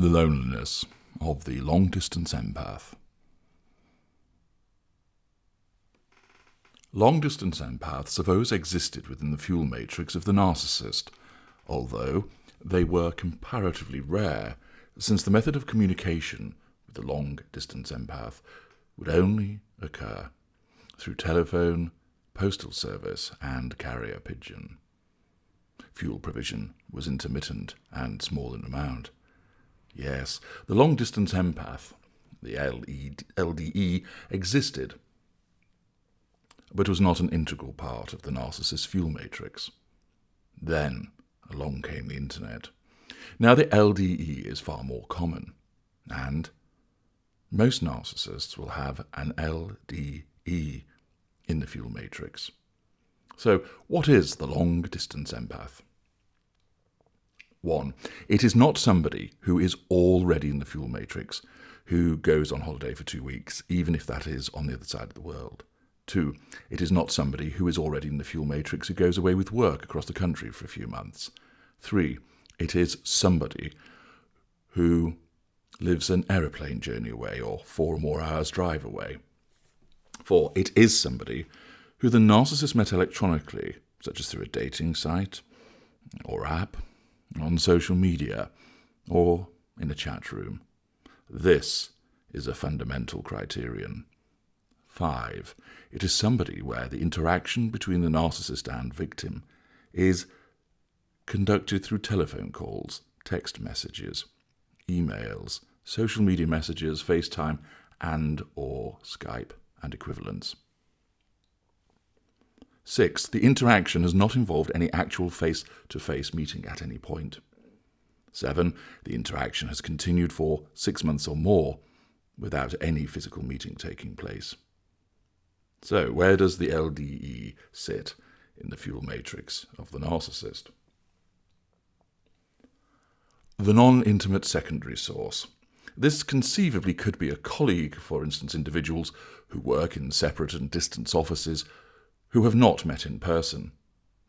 The loneliness of the long-distance empath. Long-distance empaths have always existed within the fuel matrix of the narcissist, although they were comparatively rare, since the method of communication with the long-distance empath would only occur through telephone, postal service, and carrier pigeon. Fuel provision was intermittent and small in amount. Yes, the long-distance empath, the LDE, existed, but was not an integral part of the narcissist's fuel matrix. Then along came the internet. Now the LDE is far more common, and most narcissists will have an LDE in the fuel matrix. So, what is the long-distance empath? 1. It is not somebody who is already in the fuel matrix, who goes on holiday for 2 weeks, even if that is on the other side of the world. 2. It is not somebody who is already in the fuel matrix who goes away with work across the country for a few months. 3. It is somebody who lives an aeroplane journey away or 4 or more hours drive away. 4. It is somebody who the narcissist met electronically, such as through a dating site or app, on social media, or in a chat room. This is a fundamental criterion. 5. It is somebody where the interaction between the narcissist and victim is conducted through telephone calls, text messages, emails, social media messages, FaceTime, and or Skype and equivalents. 6. The interaction has not involved any actual face-to-face meeting at any point. 7. The interaction has continued for 6 months or more without any physical meeting taking place. So, where does the LDE sit in the fuel matrix of the narcissist? The non-intimate secondary source. This conceivably could be a colleague, for instance, individuals who work in separate and distant offices who have not met in person.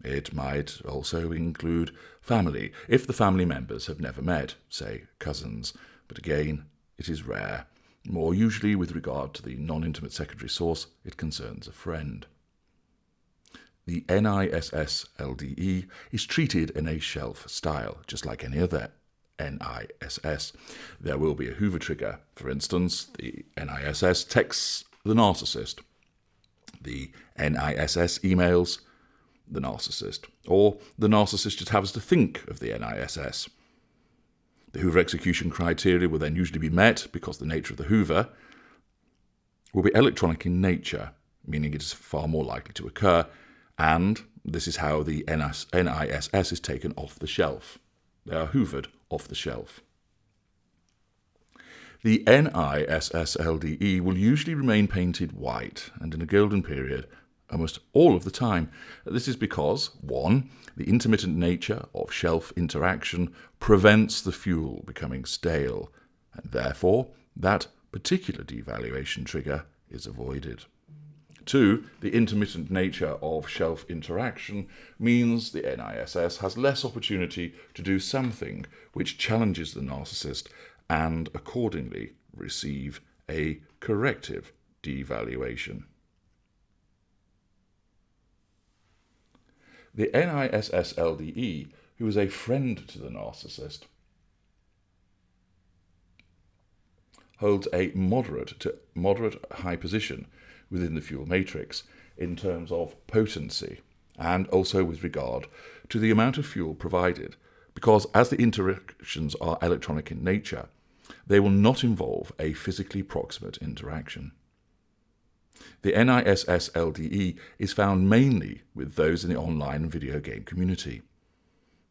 It might also include family, if the family members have never met, say cousins, but again, it is rare. More usually, with regard to the non-intimate secondary source, it concerns a friend. The NISS LDE is treated in a shelf style, just like any other NISS. There will be a Hoover trigger. For instance, the NISS texts the narcissist. The NISS emails the narcissist, or the narcissist just happens to think of the NISS. The Hoover execution criteria will then usually be met because the nature of the Hoover will be electronic in nature, meaning it is far more likely to occur, and this is how the NISS is taken off the shelf. They are hoovered off the shelf. The NISS LDE will usually remain painted white and in a golden period almost all of the time. This is because, 1, the intermittent nature of shelf interaction prevents the fuel becoming stale, and therefore that particular devaluation trigger is avoided. 2, the intermittent nature of shelf interaction means the NISS has less opportunity to do something which challenges the narcissist and accordingly receive a corrective devaluation. The NISS LDE, who is a friend to the narcissist, holds a moderate to moderate high position within the fuel matrix in terms of potency and also with regard to the amount of fuel provided, because as the interactions are electronic in nature, they will not involve a physically proximate interaction. The NISS LDE is found mainly with those in the online and video game community.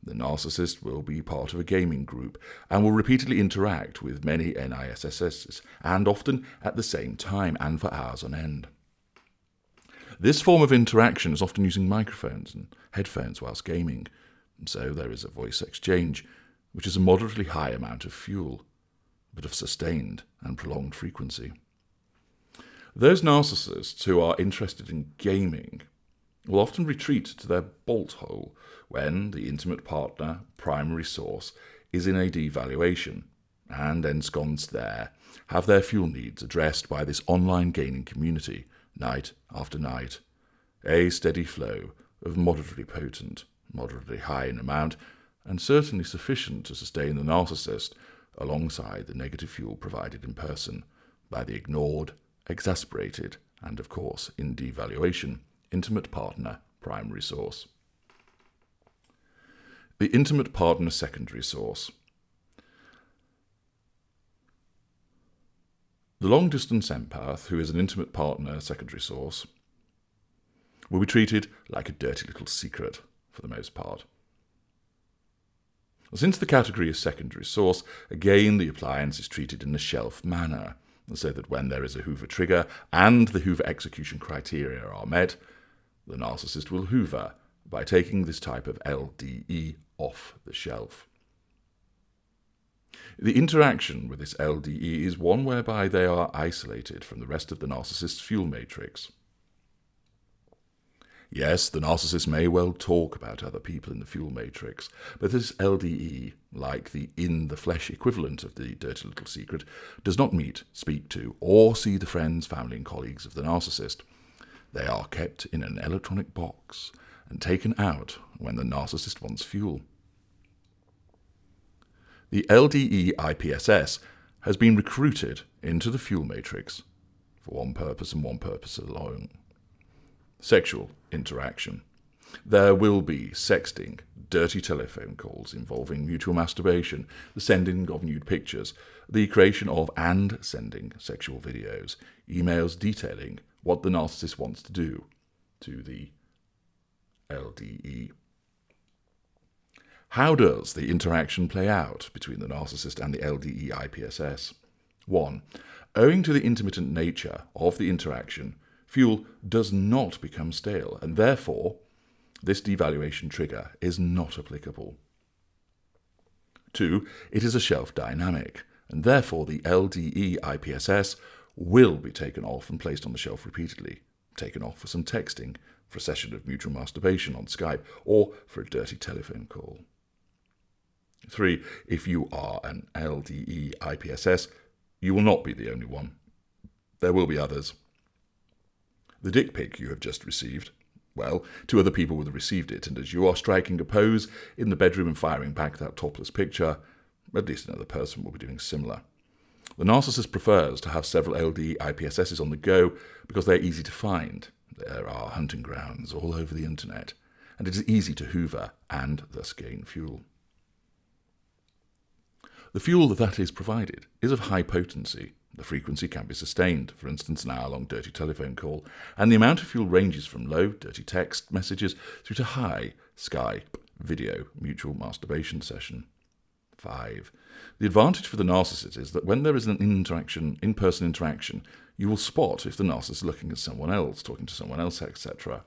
The narcissist will be part of a gaming group and will repeatedly interact with many NISSs, and often at the same time and for hours on end. This form of interaction is often using microphones and headphones whilst gaming, so there is a voice exchange, which is a moderately high amount of fuel, but of sustained and prolonged frequency. Those narcissists who are interested in gaming will often retreat to their bolt hole when the intimate partner primary source is in a devaluation, and ensconced there, have their fuel needs addressed by this online gaming community, night after night. A steady flow of moderately potent, moderately high in amount, and certainly sufficient to sustain the narcissist alongside the negative fuel provided in person by the ignored, exasperated, and of course, in devaluation, intimate partner primary source. The intimate partner secondary source. The long-distance empath, who is an intimate partner secondary source, will be treated like a dirty little secret for the most part. Since the category is secondary source, again the appliance is treated in a shelf manner, so that when there is a Hoover trigger and the Hoover execution criteria are met, the narcissist will hoover by taking this type of LDE off the shelf. The interaction with this LDE is one whereby they are isolated from the rest of the narcissist's fuel matrix. Yes, the narcissist may well talk about other people in the fuel matrix, but this LDE, like the in-the-flesh equivalent of the dirty little secret, does not meet, speak to, or see the friends, family and colleagues of the narcissist. They are kept in an electronic box and taken out when the narcissist wants fuel. The LDE IPSS has been recruited into the fuel matrix for one purpose and one purpose alone: sexual interaction. There will be sexting, dirty telephone calls involving mutual masturbation, the sending of nude pictures, the creation of and sending sexual videos, emails detailing what the narcissist wants to do to the LDE. How does the interaction play out between the narcissist and the LDE IPSS? 1. Owing to the intermittent nature of the interaction, fuel does not become stale, and therefore this devaluation trigger is not applicable. 2. It is a shelf dynamic, and therefore the LDE IPSS will be taken off and placed on the shelf repeatedly, taken off for some texting, for a session of mutual masturbation on Skype, or for a dirty telephone call. 3. If you are an LDE IPSS, you will not be the only one. There will be others. The dick pic you have just received, well, 2 other people will have received it, and as you are striking a pose in the bedroom and firing back that topless picture, at least another person will be doing similar. The narcissist prefers to have several LDE IPSSs on the go because they are easy to find. There are hunting grounds all over the internet, and it is easy to hoover and thus gain fuel. The fuel that is provided is of high potency. The frequency can be sustained, for instance an hour-long dirty telephone call, and the amount of fuel ranges from low, dirty text messages through to high, Skype, video, mutual masturbation session. 5. The advantage for the narcissist is that when there is an in-person interaction, you will spot if the narcissist is looking at someone else, talking to someone else, etc.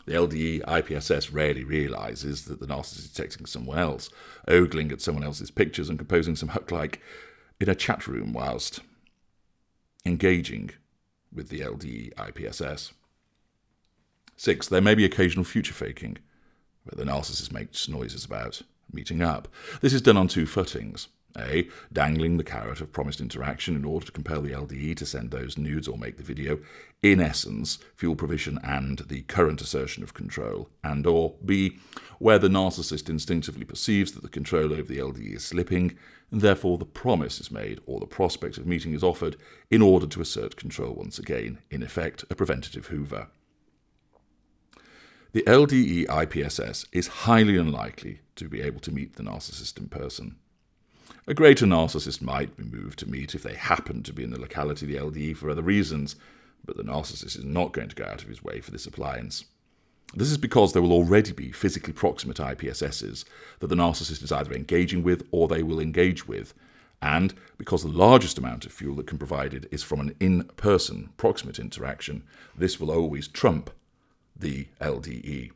The LDE IPSS rarely realises that the narcissist is texting someone else, ogling at someone else's pictures and composing some huck-like in a chat room whilst engaging with the LDE IPSS. 6. There may be occasional future faking, where the narcissist makes noises about meeting up. This is done on 2 footings. A. Dangling the carrot of promised interaction in order to compel the LDE to send those nudes or make the video. In essence, fuel provision and the current assertion of control. And or B. Where the narcissist instinctively perceives that the control over the LDE is slipping, and therefore the promise is made or the prospect of meeting is offered in order to assert control once again, in effect a preventative hoover. The LDE IPSS is highly unlikely to be able to meet the narcissist in person. A greater narcissist might be moved to meet if they happen to be in the locality of the LDE for other reasons, but the narcissist is not going to go out of his way for this appliance. This is because there will already be physically proximate IPSSs that the narcissist is either engaging with or they will engage with, and because the largest amount of fuel that can be provided is from an in-person proximate interaction, this will always trump the LDE.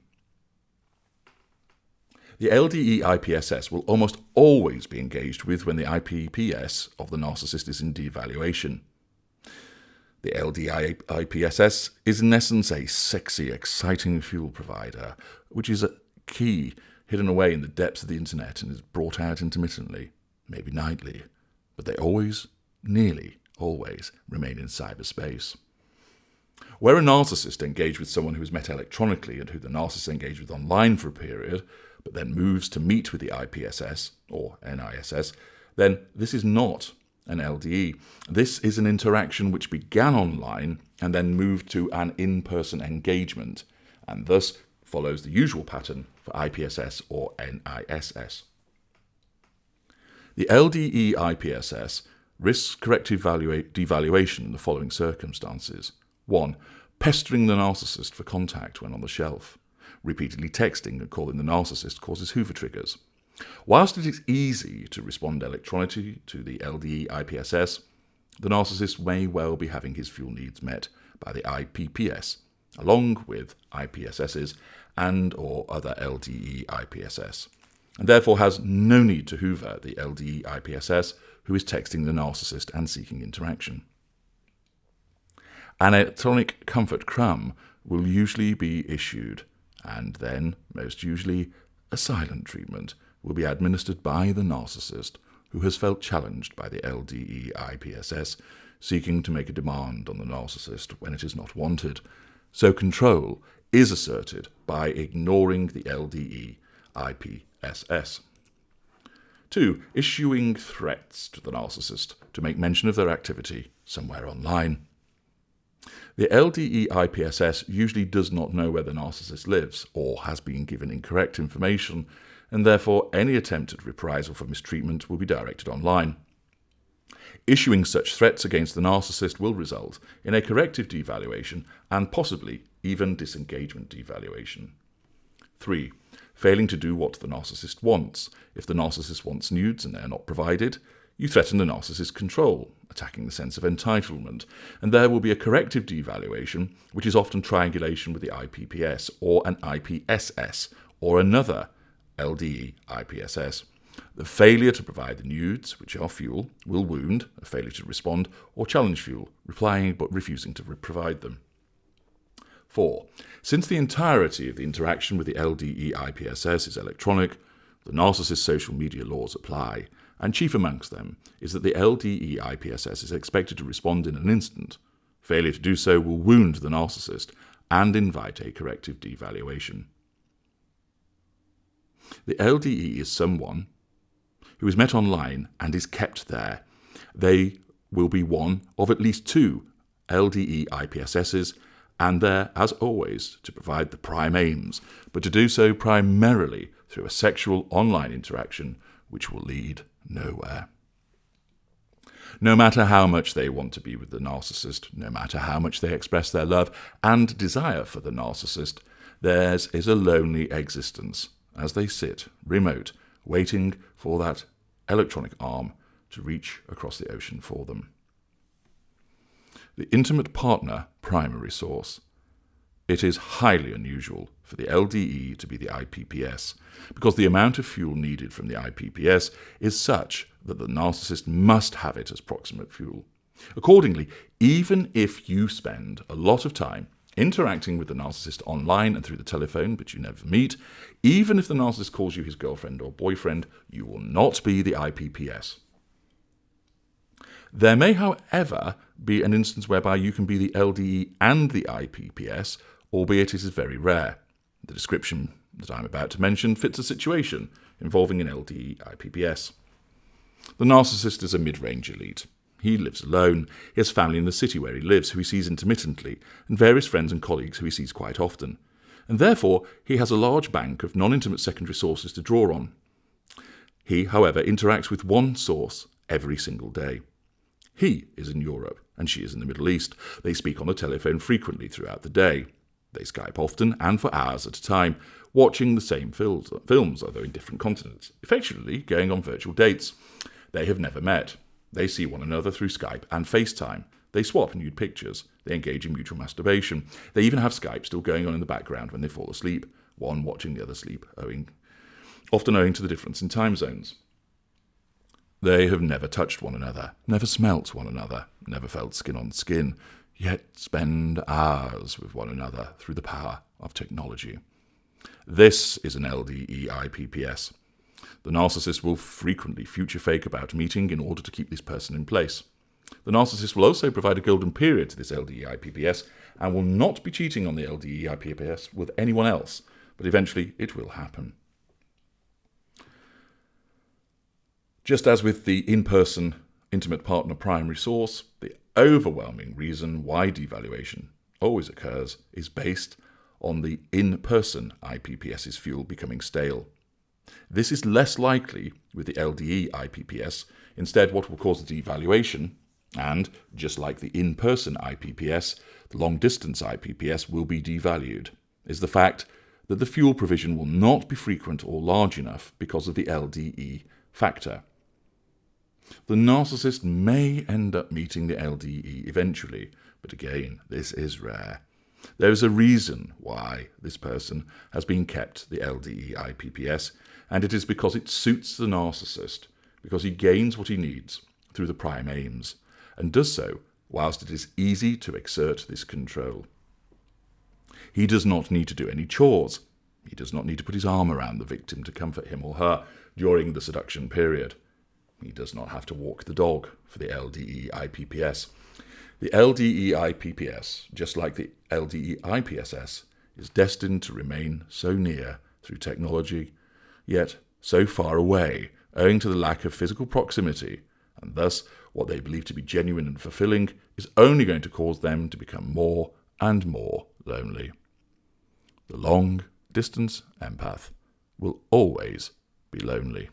The LDE IPSS will almost always be engaged with when the IPPS of the narcissist is in devaluation. The LDE IPSS is in essence a sexy, exciting fuel provider, which is a key hidden away in the depths of the internet and is brought out intermittently, maybe nightly, but they always, nearly always, remain in cyberspace. Where a narcissist engaged with someone who is met electronically and who the narcissist engaged with online for a period, but then moves to meet with the IPSS or NISS, then this is not an LDE. This is an interaction which began online and then moved to an in-person engagement, and thus follows the usual pattern for IPSS or NISS. The LDE IPSS risks corrective devaluation in the following circumstances. 1. Pestering the narcissist for contact when on the shelf. Repeatedly texting and calling the narcissist causes Hoover triggers. Whilst it is easy to respond electronically to the LDE IPSS, the narcissist may well be having his fuel needs met by the IPPS, along with IPSSs and or other LDE IPSS, and therefore has no need to Hoover the LDE IPSS who is texting the narcissist and seeking interaction. An electronic comfort crumb will usually be issued, and then, most usually, a silent treatment will be administered by the narcissist who has felt challenged by the LDE IPSS, seeking to make a demand on the narcissist when it is not wanted. So control is asserted by ignoring the LDE IPSS. 2. Issuing threats to the narcissist to make mention of their activity somewhere online. The LDE IPSS usually does not know where the narcissist lives or has been given incorrect information, and therefore any attempt at reprisal for mistreatment will be directed online. Issuing such threats against the narcissist will result in a corrective devaluation and possibly even disengagement devaluation. 3. Failing to do what the narcissist wants. If the narcissist wants nudes and they are not provided, you threaten the narcissist's control, attacking the sense of entitlement, and there will be a corrective devaluation, which is often triangulation with the IPPS or an IPSS or another LDE IPSS. The failure to provide the nudes, which are fuel, will wound, a failure to respond, or challenge fuel, replying but refusing to provide them. 4. Since the entirety of the interaction with the LDE IPSS is electronic, the narcissist's social media laws apply, and chief amongst them is that the LDE IPSS is expected to respond in an instant. Failure to do so will wound the narcissist and invite a corrective devaluation. The LDE is someone who is met online and is kept there. They will be one of at least 2 LDE IPSSs, and there, as always, to provide the prime aims, but to do so primarily through a sexual online interaction which will lead nowhere. No matter how much they want to be with the narcissist, no matter how much they express their love and desire for the narcissist, theirs is a lonely existence as they sit, remote, waiting for that electronic arm to reach across the ocean for them. The intimate partner primary source. It is highly unusual for the LDE to be the IPPS, because the amount of fuel needed from the IPPS is such that the narcissist must have it as proximate fuel. Accordingly, even if you spend a lot of time interacting with the narcissist online and through the telephone, but you never meet, even if the narcissist calls you his girlfriend or boyfriend, you will not be the IPPS. There may, however, be an instance whereby you can be the LDE and the IPPS, albeit it is very rare. The description that I'm about to mention fits a situation involving an LDE IPPS. The narcissist is a mid-range elite. He lives alone. He has family in the city where he lives, who he sees intermittently, and various friends and colleagues who he sees quite often. And therefore, he has a large bank of non-intimate secondary sources to draw on. He, however, interacts with one source every single day. He is in Europe, and she is in the Middle East. They speak on the telephone frequently throughout the day. They Skype often and for hours at a time, watching the same films, although in different continents, effectively going on virtual dates. They have never met. They see one another through Skype and FaceTime. They swap nude pictures. They engage in mutual masturbation. They even have Skype still going on in the background when they fall asleep, one watching the other sleep, often owing to the difference in time zones. They have never touched one another, never smelt one another, never felt skin on skin, yet spend hours with one another through the power of technology. This is an LDE IPPS. The narcissist will frequently future fake about meeting in order to keep this person in place. The narcissist will also provide a golden period to this LDE-IPPS and will not be cheating on the LDE-IPPS with anyone else, but eventually it will happen. Just as with the in-person intimate partner primary source, the overwhelming reason why devaluation always occurs is based on the in-person IPPS's fuel becoming stale. This is less likely with the LDE-IPPS. Instead, what will cause the devaluation, and just like the in-person IPPS, the long-distance IPPS will be devalued, is the fact that the fuel provision will not be frequent or large enough because of the LDE factor. The narcissist may end up meeting the LDE eventually, but again, this is rare. There is a reason why this person has been kept the LDE-IPPS, and it is because it suits the narcissist, because he gains what he needs through the prime aims, and does so whilst it is easy to exert this control. He does not need to do any chores. He does not need to put his arm around the victim to comfort him or her during the seduction period. He does not have to walk the dog for the LDE-IPPS. The LDE-IPPS, just like the LDE-IPSS, is destined to remain so near through technology, yet so far away owing to the lack of physical proximity, and thus what they believe to be genuine and fulfilling is only going to cause them to become more and more lonely. The long-distance empath will always be lonely.